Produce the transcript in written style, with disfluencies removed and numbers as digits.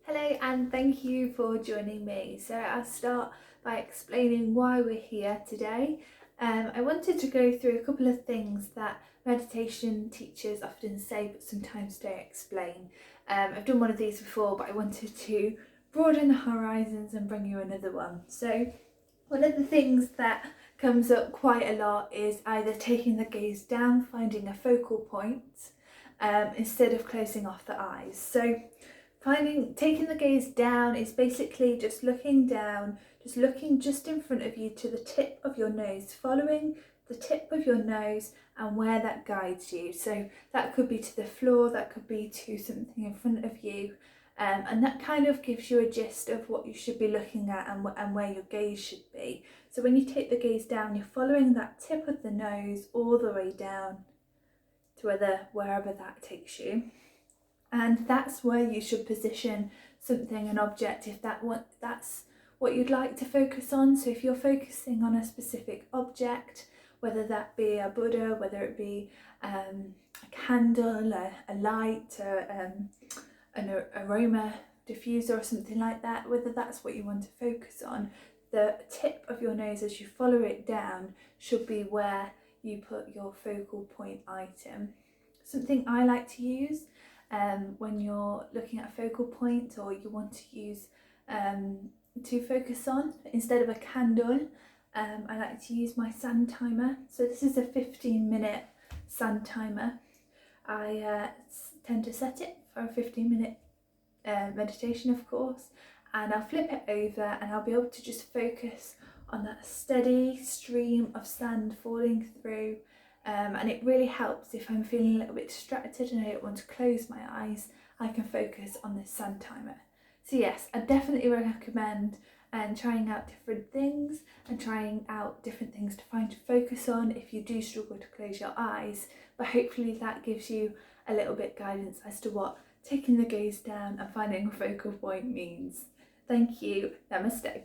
Hello and thank you for joining me. So I'll start by explaining why we're here today. I wanted to go through a couple of things that meditation teachers often say but sometimes don't explain. I've done one of these before, but I wanted to broaden the horizons and bring you another one. So one of the things that comes up quite a lot is either taking the gaze down, finding a focal point, instead of closing off the eyes. So taking the gaze down is basically just looking down, just looking just in front of you to the tip of your nose, following the tip of your nose and where that guides you. So that could be to the floor, that could be to something in front of you, and that kind of gives you a gist of what you should be looking at and where your gaze should be. So when you take the gaze down, you're following that tip of the nose all the way down to wherever that takes you. And that's where you should position something, an object, if that's what you'd like to focus on. So if you're focusing on a specific object, whether that be a Buddha, whether it be a candle, a light, an aroma diffuser or something like that, whether that's what you want to focus on, the tip of your nose as you follow it down should be where you put your focal point item. Something I like to use when you're looking at a focal point or you want to use to focus on, instead of a candle, I like to use my sun timer. So this is a 15-minute sun timer. I tend to set it for a 15-minute meditation, of course, and I'll flip it over and I'll be able to just focus on that steady stream of sand falling through. And it really helps if I'm feeling a little bit distracted and I don't want to close my eyes. I can focus on this sun timer. So yes, I definitely recommend trying out different things and trying out different things to find to focus on if you do struggle to close your eyes. But hopefully that gives you a little bit guidance as to what taking the gaze down and finding a focal point means. Thank you. Namaste.